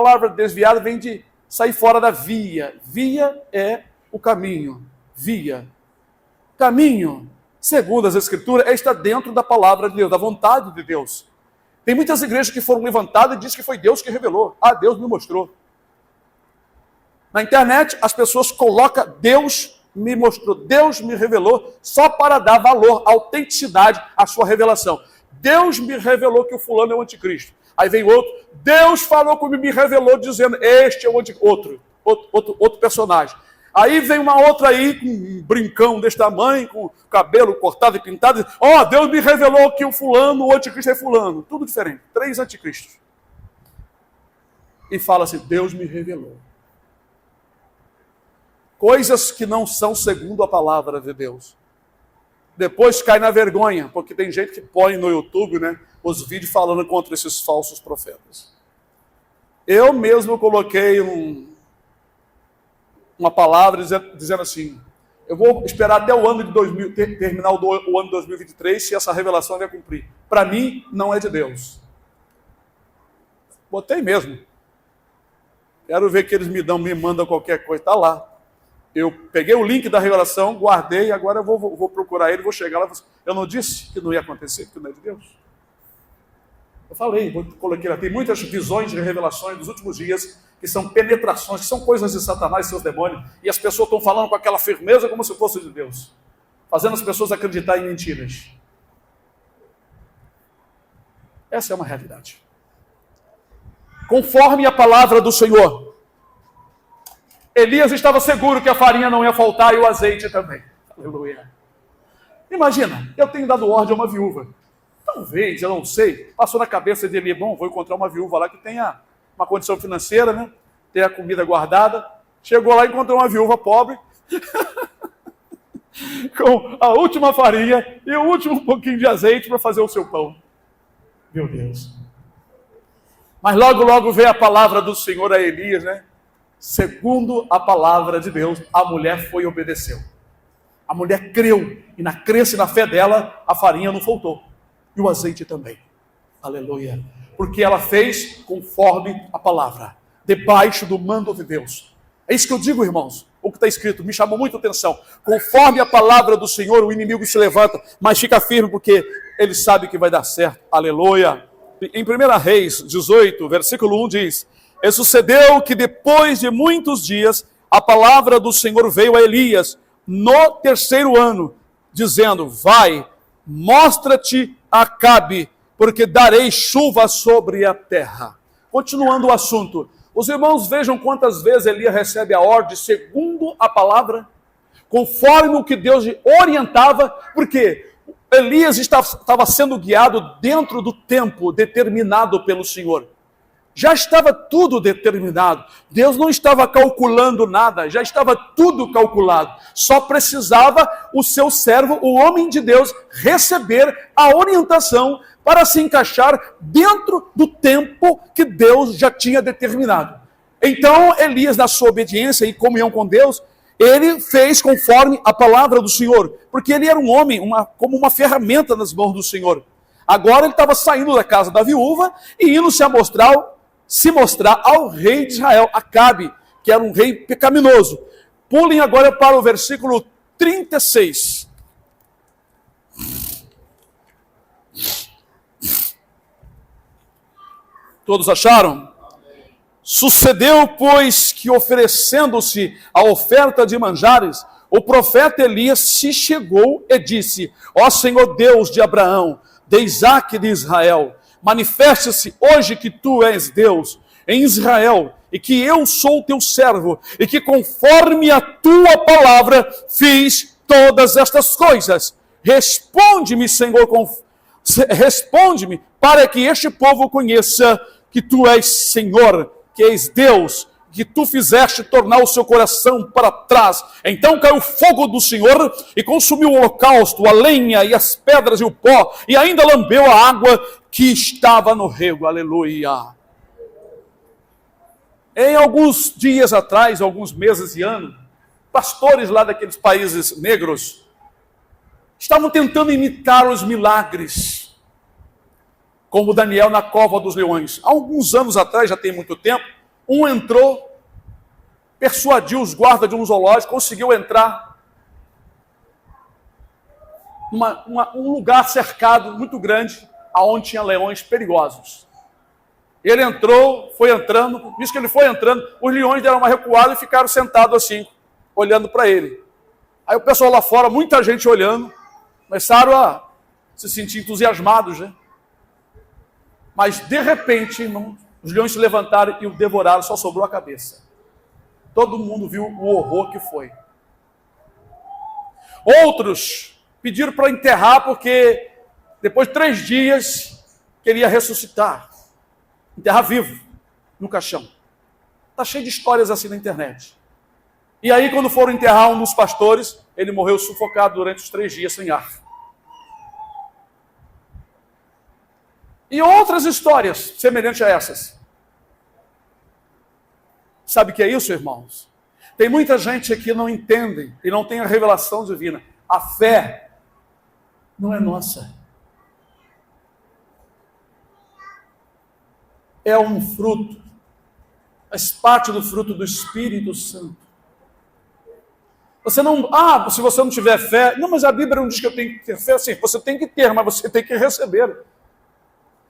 palavra desviado vem de sair fora da via. Via é o caminho. Via. Caminho, segundo as Escrituras, é estar dentro da palavra de Deus, da vontade de Deus. Tem muitas igrejas que foram levantadas e diz que foi Deus que revelou. Ah, Deus me mostrou. Na internet, as pessoas colocam Deus me mostrou, Deus me revelou, só para dar valor, autenticidade à sua revelação. Deus me revelou que o fulano é o anticristo. Aí vem outro, Deus falou comigo, me revelou dizendo, este é o anticristo. Outro personagem. Aí vem uma outra aí, com um brincão desse tamanho, com cabelo cortado e pintado, ó, Deus me revelou que o fulano, o anticristo é fulano. Tudo diferente, 3 anticristos. E fala assim, Deus me revelou. Coisas que não são segundo a palavra de Deus. Depois cai na vergonha, porque tem gente que põe no YouTube, né, os vídeos falando contra esses falsos profetas. Eu mesmo coloquei uma palavra dizendo assim, eu vou esperar até o ano de 2000, terminar o ano de 2023, se essa revelação vai cumprir. Para mim, não é de Deus. Botei mesmo. Quero ver que eles me mandam qualquer coisa. Está lá. Eu peguei o link da revelação, guardei, agora eu vou procurar ele, vou chegar lá. Eu não disse que não ia acontecer, que não é de Deus. Eu falei, coloquei lá, tem muitas visões e revelações dos últimos dias, que são penetrações, que são coisas de Satanás e seus demônios, e as pessoas estão falando com aquela firmeza como se fosse de Deus, fazendo as pessoas acreditar em mentiras. Essa é uma realidade. Conforme a palavra do Senhor, Elias estava seguro que a farinha não ia faltar e o azeite também. Aleluia. Imagina, eu tenho dado ordem a uma viúva. Talvez, eu não sei, passou na cabeça dele, bom, vou encontrar uma viúva lá que tenha uma condição financeira, né? Tenha a comida guardada. Chegou lá e encontrou uma viúva pobre, com a última farinha e o último pouquinho de azeite para fazer o seu pão. Meu Deus. Mas logo veio a palavra do Senhor a Elias, né? Segundo a palavra de Deus, a mulher foi e obedeceu. A mulher creu, e na crença e na fé dela, a farinha não faltou. E o azeite também. Aleluia. Porque ela fez conforme a palavra, debaixo do mando de Deus. É isso que eu digo, irmãos. O que está escrito me chamou muito a atenção. Conforme a palavra do Senhor, o inimigo se levanta, mas fica firme porque ele sabe que vai dar certo. Aleluia. Em 1 Reis 18, versículo 1 diz, e sucedeu que depois de muitos dias, a palavra do Senhor veio a Elias, no 3º ano, dizendo, vai, mostra-te a Acabe, porque darei chuva sobre a terra. Continuando o assunto, os irmãos vejam quantas vezes Elias recebe a ordem segundo a palavra, conforme o que Deus orientava, porque Elias estava sendo guiado dentro do tempo determinado pelo Senhor. Já estava tudo determinado. Deus não estava calculando nada, já estava tudo calculado. Só precisava o seu servo, o homem de Deus, receber a orientação para se encaixar dentro do tempo que Deus já tinha determinado. Então, Elias, na sua obediência e comunhão com Deus, ele fez conforme a palavra do Senhor, porque ele era um homem, como uma ferramenta nas mãos do Senhor. Agora ele estava saindo da casa da viúva e indo se mostrar ao rei de Israel, Acabe, que era um rei pecaminoso. Pulem agora para o versículo 36. Todos acharam? Sucedeu, pois, que oferecendo-se a oferta de manjares, o profeta Elias se chegou e disse, ó Senhor Deus de Abraão, de Isaque e de Israel, manifesta-se hoje que tu és Deus em Israel, e que eu sou teu servo, e que conforme a tua palavra fiz todas estas coisas. Responde-me, Senhor, responde-me, para que este povo conheça que tu és Senhor, que és Deus, que tu fizeste tornar o seu coração para trás. Então caiu o fogo do Senhor e consumiu o holocausto, a lenha e as pedras e o pó, e ainda lambeu a água que estava no rego. Aleluia. Em alguns dias atrás, alguns meses e anos, pastores lá daqueles países negros estavam tentando imitar os milagres, como Daniel na cova dos leões. Há alguns anos atrás, já tem muito tempo, Um entrou, persuadiu os guardas de um zoológico, conseguiu entrar um lugar cercado muito grande, aonde tinha leões perigosos. Ele entrou, foi entrando, nisso que ele foi entrando, os leões deram uma recuada e ficaram sentados assim, olhando para ele. Aí o pessoal lá fora, muita gente olhando, começaram a se sentir entusiasmados, né? Mas de repente, irmão, os leões se levantaram e o devoraram, só sobrou a cabeça. Todo mundo viu o horror que foi. Outros pediram para enterrar porque depois de 3 dias queria ressuscitar. Enterrar vivo, no caixão. Está cheio de histórias assim na internet. E aí quando foram enterrar um dos pastores, ele morreu sufocado durante os 3 dias sem ar. E outras histórias semelhantes a essas. Sabe o que é isso, irmãos? Tem muita gente aqui que não entende e não tem a revelação divina. A fé não é nossa. É um fruto. Faz parte do fruto do Espírito Santo. Você não... se você não tiver fé... Não, mas a Bíblia não diz que eu tenho que ter fé. Assim, você tem que ter, mas você tem que receber.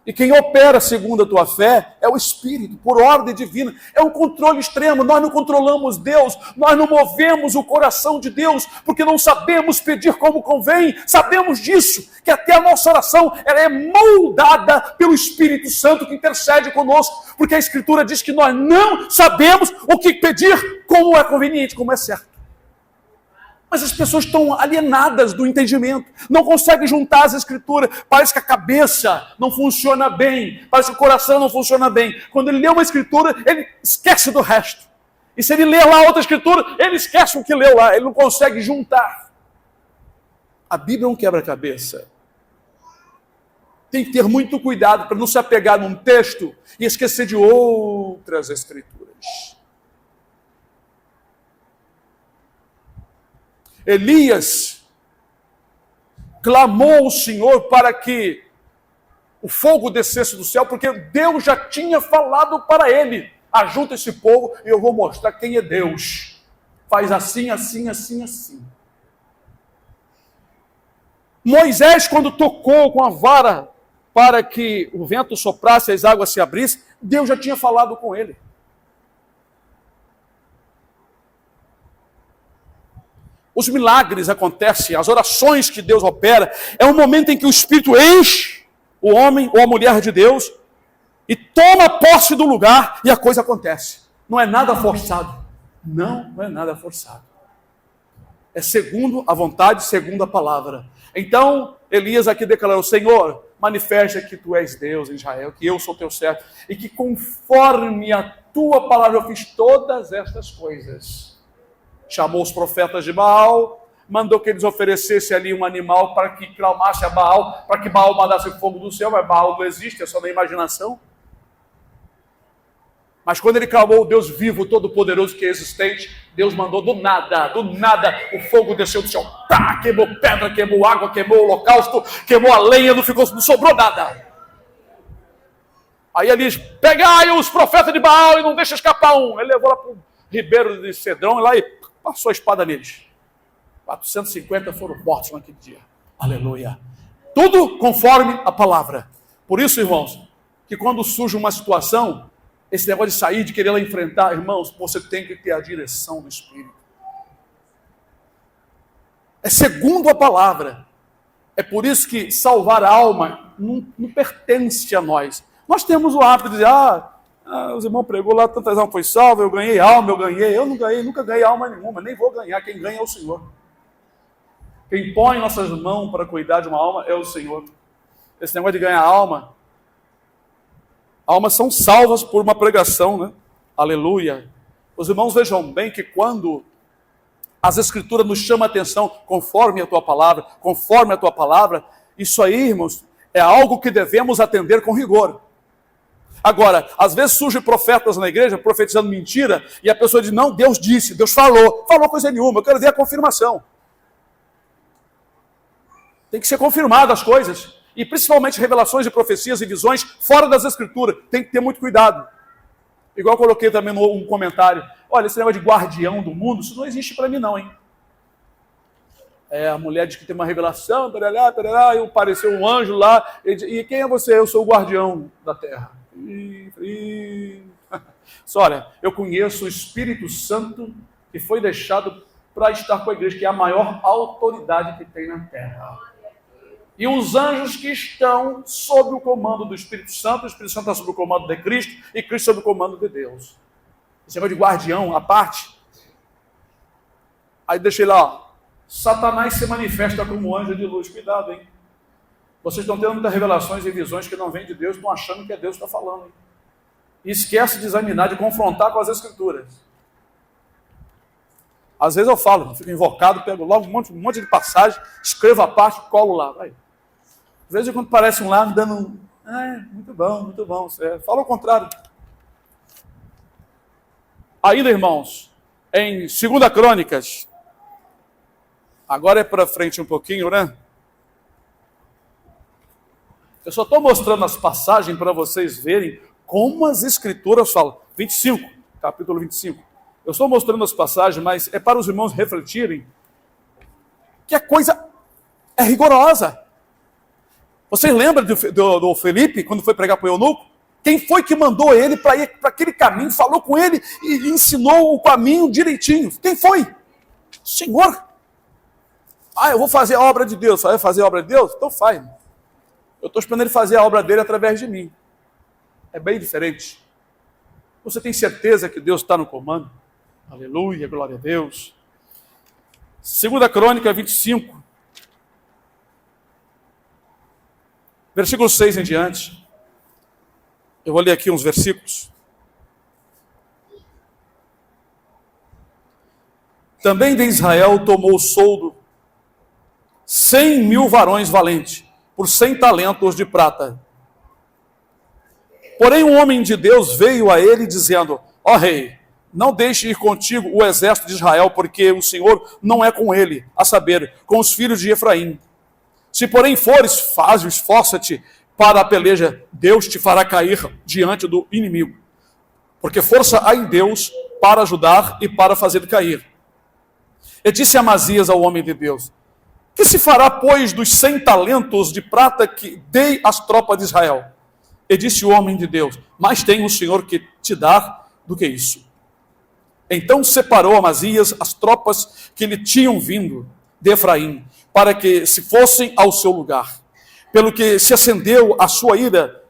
E quem opera segundo a tua fé é o Espírito, por ordem divina. É um controle extremo. Nós não controlamos Deus, nós não movemos o coração de Deus, porque não sabemos pedir como convém. Sabemos disso, que até a nossa oração ela é moldada pelo Espírito Santo que intercede conosco, porque a Escritura diz que nós não sabemos o que pedir como é conveniente, como é certo. Mas as pessoas estão alienadas do entendimento, não conseguem juntar as escrituras, parece que a cabeça não funciona bem, parece que o coração não funciona bem. Quando ele lê uma escritura, ele esquece do resto. E se ele ler lá outra escritura, ele esquece o que leu lá, ele não consegue juntar. A Bíblia é um quebra-cabeça. Tem que ter muito cuidado para não se apegar num texto e esquecer de outras escrituras. Elias clamou ao Senhor para que o fogo descesse do céu, porque Deus já tinha falado para ele: ajunta esse povo e eu vou mostrar quem é Deus. Faz assim, assim, assim, assim. Moisés, quando tocou com a vara para que o vento soprasse e as águas se abrissem, Deus já tinha falado com ele. Os milagres acontecem, as orações que Deus opera, é um momento em que o Espírito enche o homem ou a mulher de Deus e toma posse do lugar e a coisa acontece. Não é nada forçado. Não é nada forçado. É segundo a vontade, segundo a palavra. Então, Elias aqui declarou: Senhor, manifesta que tu és Deus em Israel, que eu sou teu servo, e que conforme a tua palavra eu fiz todas estas coisas. Chamou os profetas de Baal, mandou que eles oferecessem ali um animal para que clamasse a Baal, para que Baal mandasse fogo do céu, mas Baal não existe, é só na imaginação. Mas quando ele clamou o Deus vivo, todo-poderoso que é existente, Deus mandou do nada, o fogo desceu do céu, queimou pedra, queimou água, queimou o holocausto, queimou a lenha, não sobrou nada. Aí ele diz: pegai os profetas de Baal e não deixa escapar um. Ele levou lá para o ribeiro de Cedrão e lá e passou a espada neles. 450 foram mortos naquele dia. Aleluia. Tudo conforme a palavra. Por isso, irmãos, que quando surge uma situação, esse negócio de sair, de querer lá enfrentar, irmãos, você tem que ter a direção do Espírito. É segundo a palavra. É por isso que salvar a alma não pertence a nós. Nós temos o hábito de dizer: os irmãos pregou lá, tantas almas foi salvo, eu ganhei alma, eu não ganhei, nunca ganhei alma nenhuma, nem vou ganhar, quem ganha é o Senhor. Quem põe em nossas mãos para cuidar de uma alma é o Senhor. Esse negócio de ganhar almas são salvas por uma pregação, né? Aleluia. Os irmãos vejam bem que quando as Escrituras nos chamam a atenção, conforme a tua palavra, isso aí, irmãos, é algo que devemos atender com rigor. Agora, às vezes surgem profetas na igreja profetizando mentira e a pessoa diz: não, Deus disse, Deus falou coisa nenhuma, eu quero ver a confirmação. Tem que ser confirmado as coisas, e principalmente revelações de profecias e visões fora das Escrituras, tem que ter muito cuidado. Igual eu coloquei também um comentário. Olha, esse negócio de guardião do mundo, isso não existe para mim não, hein? A mulher diz que tem uma revelação, tarará, tarará, e apareceu um anjo lá, e quem é você? Eu sou o guardião da terra. Só, olha, eu conheço o Espírito Santo que foi deixado para estar com a igreja, que é a maior autoridade que tem na terra. E os anjos que estão sob o comando do Espírito Santo, o Espírito Santo está sob o comando de Cristo, e Cristo sob o comando de Deus. Esse negócio de guardião, à parte. Aí deixei lá, ó. Satanás se manifesta como anjo de luz. Cuidado, hein? Vocês estão tendo muitas revelações e visões que não vêm de Deus, estão achando que é Deus que está falando, hein? E esquece de examinar, de confrontar com as Escrituras. Às vezes eu falo, fico invocado, pego logo um monte de passagem, escrevo a parte, colo lá. Vai. Às vezes quando parece um lá, me dando muito bom. Fala o contrário. Ainda, irmãos, em 2 Crônicas, agora é para frente um pouquinho, né? Eu só estou mostrando as passagens para vocês verem como as Escrituras falam. 25, capítulo 25. Eu estou mostrando as passagens, mas é para os irmãos refletirem que a coisa é rigorosa. Vocês lembram do Felipe, quando foi pregar para o eunuco? Quem foi que mandou ele para ir para aquele caminho, falou com ele e ensinou o caminho direitinho? Quem foi? O Senhor. Eu vou fazer a obra de Deus. Vai fazer a obra de Deus? Então faz. Eu estou esperando ele fazer a obra dele através de mim. É bem diferente. Você tem certeza que Deus está no comando? Aleluia, glória a Deus. 2 Crônica 25, versículo 6 em diante. Eu vou ler aqui uns versículos. Também de Israel tomou o soldo 100.000 varões valentes, por 100 talentos de prata. Porém, um homem de Deus veio a ele dizendo: ó rei, não deixe ir contigo o exército de Israel, porque o Senhor não é com ele, a saber, com os filhos de Efraim. Se porém fores, esforça-te para a peleja, Deus te fará cair diante do inimigo. Porque força há em Deus para ajudar e para fazer cair. E disse Amazias ao homem de Deus: que se fará, pois, dos 100 talentos de prata que dei às tropas de Israel? E disse o homem de Deus: mais tem o Senhor que te dar do que isso. Então separou Amazias as tropas que lhe tinham vindo de Efraim, para que se fossem ao seu lugar. Pelo que se acendeu a sua ira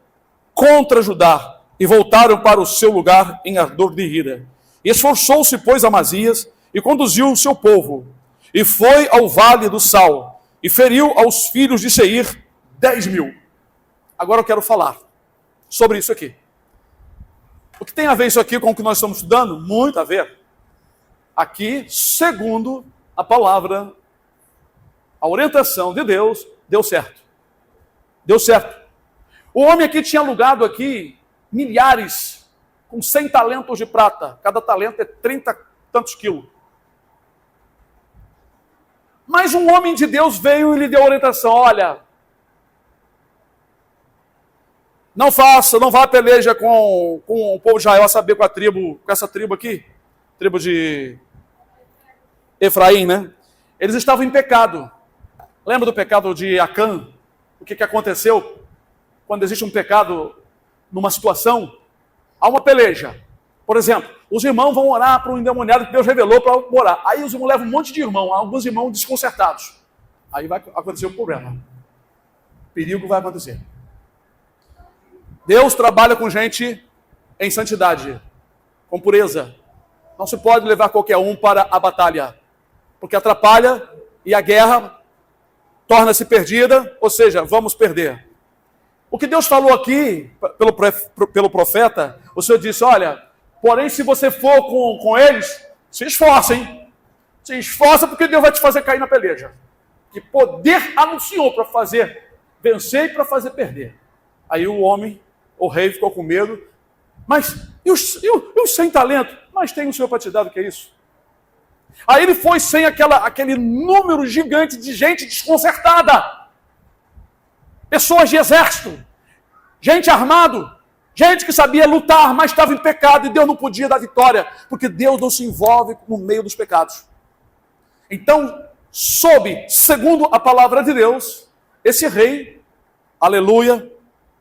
contra Judá, e voltaram para o seu lugar em ardor de ira. E esforçou-se, pois, Amazias, e conduziu o seu povo, e foi ao vale do Sal, e feriu aos filhos de Seir 10.000. Agora eu quero falar sobre isso aqui. O que tem a ver isso aqui com o que nós estamos estudando? Muito a ver. Aqui, segundo a palavra, a orientação de Deus, deu certo. Deu certo. O homem aqui tinha alugado aqui milhares, com 100 talentos de prata. Cada talento é 30 e tantos quilos. Mas um homem de Deus veio e lhe deu orientação: olha, não vá à peleja com o povo de Israel, a saber com essa tribo aqui, tribo de Efraim, né? Eles estavam em pecado. Lembra do pecado de Acã? O que aconteceu? Quando existe um pecado numa situação, há uma peleja. Por exemplo, os irmãos vão orar para um endemoniado que Deus revelou para orar. Aí os irmãos levam um monte de irmão, alguns irmãos desconcertados. Aí vai acontecer o problema. Perigo vai acontecer. Deus trabalha com gente em santidade, com pureza. Não se pode levar qualquer um para a batalha, porque atrapalha e a guerra torna-se perdida, ou seja, vamos perder. O que Deus falou aqui, pelo profeta, o Senhor disse: olha, porém se você for com eles, se esforça, hein? Se esforça, porque Deus vai te fazer cair na peleja. Que poder há no Senhor para fazer vencer e para fazer perder. Aí o rei ficou com medo. Mas e os 100 talentos? Mas tem o Senhor para te dar, do que é isso? Aí ele foi sem aquele número gigante de gente desconcertada. Pessoas de exército, gente armado, Gente que sabia lutar, mas estava em pecado e Deus não podia dar vitória, porque Deus não se envolve no meio dos pecados. Então, segundo a palavra de Deus, esse rei, aleluia,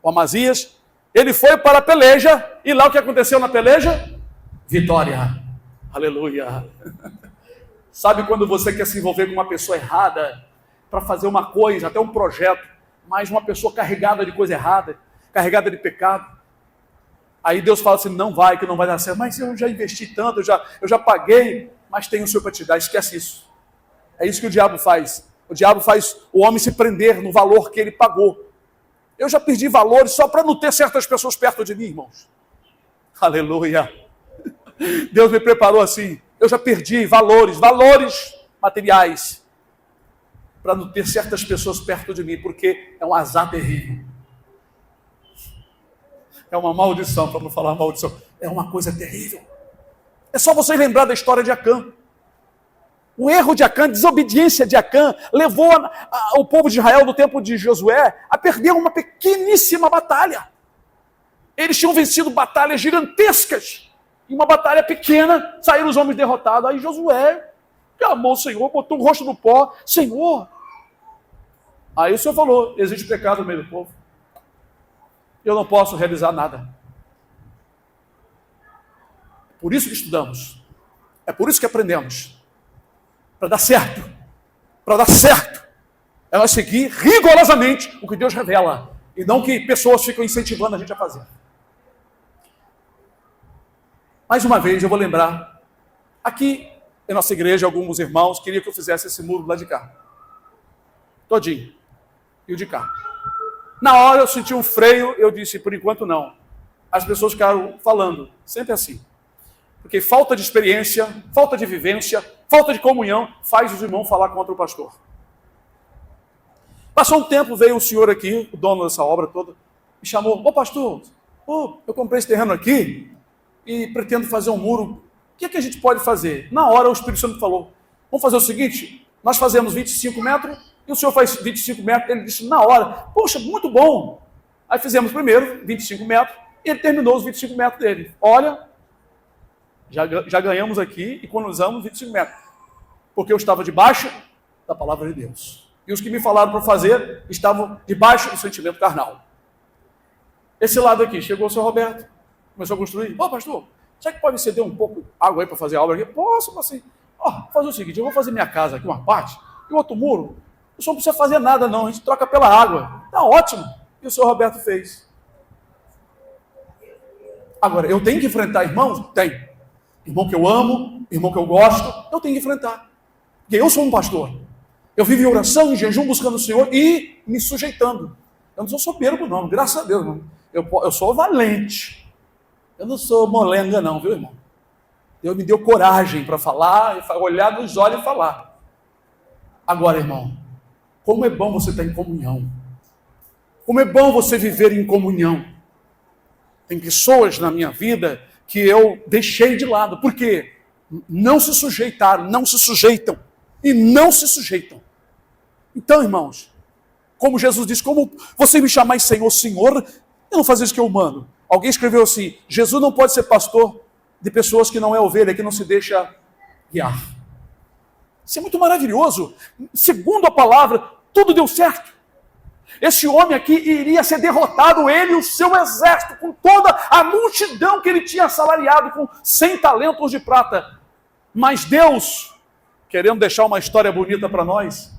o Amazias, ele foi para a peleja, e lá o que aconteceu na peleja? Vitória, aleluia. Sabe quando você quer se envolver com uma pessoa errada, para fazer uma coisa, até um projeto, mas uma pessoa carregada de coisa errada, carregada de pecado, aí Deus fala assim, não vai, que não vai dar certo, mas eu já investi tanto, eu já paguei, mas tem o Senhor para te dar, esquece isso. É isso que o diabo faz. O diabo faz o homem se prender no valor que ele pagou. Eu já perdi valores só para não ter certas pessoas perto de mim, irmãos. Aleluia. Deus me preparou assim. Eu já perdi valores materiais, para não ter certas pessoas perto de mim, porque é um azar terrível. É uma maldição, para não falar maldição. É uma coisa terrível. É só vocês lembrar da história de Acã. O erro de Acã, a desobediência de Acã, levou o povo de Israel no tempo de Josué a perder uma pequeníssima batalha. Eles tinham vencido batalhas gigantescas. Em uma batalha pequena, saíram os homens derrotados. Aí Josué clamou o Senhor, botou o rosto no pó. Senhor! Aí o Senhor falou, existe pecado no meio do povo. Eu não posso realizar nada. Por isso que estudamos. É por isso que aprendemos. Para dar certo. Para dar certo. É nós seguir rigorosamente o que Deus revela. E não que pessoas ficam incentivando a gente a fazer. Mais uma vez, eu vou lembrar. Aqui, em nossa igreja, alguns irmãos queriam que eu fizesse esse muro lá de cá. Todinho. E o de cá. Na hora eu senti um freio, eu disse, por enquanto não. As pessoas ficaram falando, sempre assim. Porque falta de experiência, falta de vivência, falta de comunhão, faz os irmãos falar contra o pastor. Passou um tempo, veio um senhor aqui, o dono dessa obra toda, me chamou, pastor, eu comprei esse terreno aqui e pretendo fazer um muro. O que é que a gente pode fazer? Na hora o Espírito Santo falou, vamos fazer o seguinte, nós fazemos 25 metros, e o senhor faz 25 metros, ele disse na hora, poxa, muito bom. Aí fizemos primeiro 25 metros, e ele terminou os 25 metros dele. Olha, já ganhamos aqui, economizamos 25 metros. Porque eu estava debaixo da palavra de Deus. E os que me falaram para fazer, estavam debaixo do sentimento carnal. Esse lado aqui, chegou o senhor Roberto, começou a construir. Pastor, será que pode ceder um pouco de água aí para fazer a obra aqui? Posso, assim. Vou fazer o seguinte, eu vou fazer minha casa aqui, uma parte, e o outro muro, o senhor não precisa fazer nada não, a gente troca pela água. Tá ótimo. E o senhor Roberto fez. Agora, eu tenho que enfrentar irmãos? Tenho. Irmão que eu amo, irmão que eu gosto, eu tenho que enfrentar. Porque eu sou um pastor. Eu vivo em oração, em jejum, buscando o Senhor e me sujeitando. Eu não sou soberbo não, graças a Deus. Não. Eu sou valente. Eu não sou molenga não, viu, irmão? Deus me deu coragem para falar, olhar nos olhos e falar. Agora, irmão, como é bom você estar em comunhão. Como é bom você viver em comunhão. Tem pessoas na minha vida que eu deixei de lado. Por quê? Não se sujeitaram, não se sujeitam. E não se sujeitam. Então, irmãos, como Jesus disse, como você me chamar Senhor, Senhor, eu não faço isso que eu mando. Alguém escreveu assim, Jesus não pode ser pastor de pessoas que não é ovelha, que não se deixa guiar. Isso é muito maravilhoso. Segundo a palavra, tudo deu certo. Esse homem aqui iria ser derrotado, ele e o seu exército, com toda a multidão que ele tinha assalariado, com 100 talentos de prata. Mas Deus, querendo deixar uma história bonita para nós,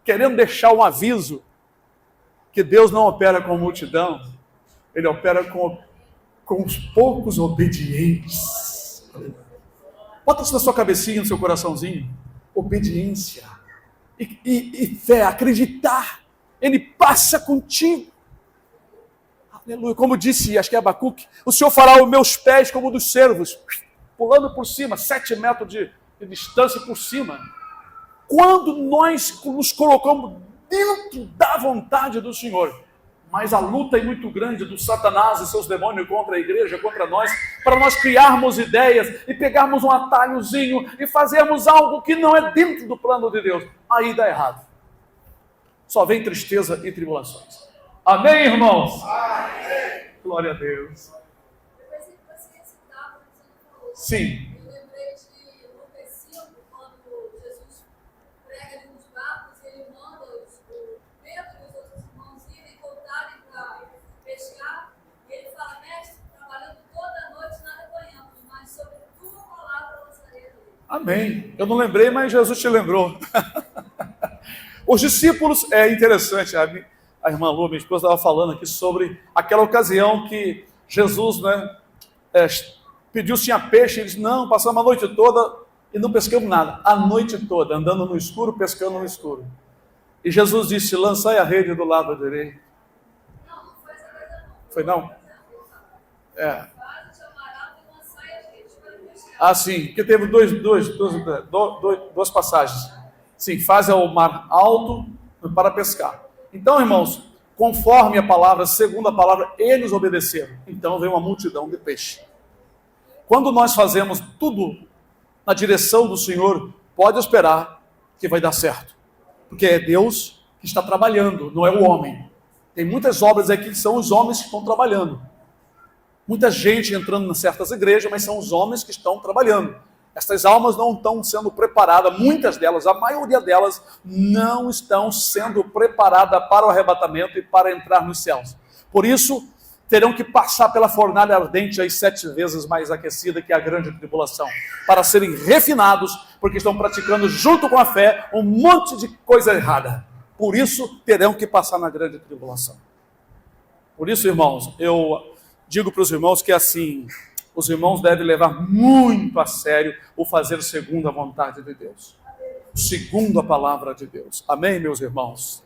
querendo deixar um aviso, que Deus não opera com multidão, Ele opera com os poucos obedientes. Bota isso na sua cabecinha, no seu coraçãozinho. Obediência. E fé, acreditar. Ele passa contigo. Aleluia. Como disse, acho que é Abacuque, o Senhor fará os meus pés como dos cervos, pulando por cima, 7 metros de distância por cima. Quando nós nos colocamos dentro da vontade do Senhor, mas a luta é muito grande do Satanás e seus demônios contra a igreja, contra nós, para nós criarmos ideias e pegarmos um atalhozinho e fazermos algo que não é dentro do plano de Deus. Aí dá errado. Só vem tristeza e tribulações. Amém, irmãos? Amém. Glória a Deus. Depois que você citava, você falou. Sim. Eu lembrei de Lucas 5, quando Jesus prega ali nos barcos, ele manda o Pedro e os outros irmãos irem voltarem para pescar. E ele fala, mestre, trabalhando toda a noite, nada apanhamos, mas sobre tua palavra lançarei a rede. Amém. Eu não lembrei, mas Jesus te lembrou. Os discípulos, é interessante, a irmã Lu, minha esposa, estava falando aqui sobre aquela ocasião que Jesus, pediu se tinha peixe, eles não, passamos a noite toda e não pescamos nada. A noite toda, andando no escuro, pescando no escuro. E Jesus disse, lançai a rede do lado direito. Não, não foi essa coisa não. Foi não? É. Faz o chamarado e lançai a rede para pescar. Ah, sim, porque teve duas passagens. Sim, faz ao mar alto para pescar. Então, irmãos, conforme a palavra, segundo a palavra, eles obedeceram. Então veio uma multidão de peixe. Quando nós fazemos tudo na direção do Senhor, pode esperar que vai dar certo. Porque é Deus que está trabalhando, não é o homem. Tem muitas obras aqui que são os homens que estão trabalhando. Muita gente entrando em certas igrejas, mas são os homens que estão trabalhando. Estas almas não estão sendo preparadas, muitas delas, a maioria delas, não estão sendo preparadas para o arrebatamento e para entrar nos céus. Por isso, terão que passar pela fornalha ardente, aí 7 vezes mais aquecida que a grande tribulação, para serem refinados, porque estão praticando junto com a fé um monte de coisa errada. Por isso, terão que passar na grande tribulação. Por isso, irmãos, eu digo para os irmãos que assim, os irmãos devem levar muito a sério o fazer segundo a vontade de Deus, segundo a palavra de Deus. Amém, meus irmãos?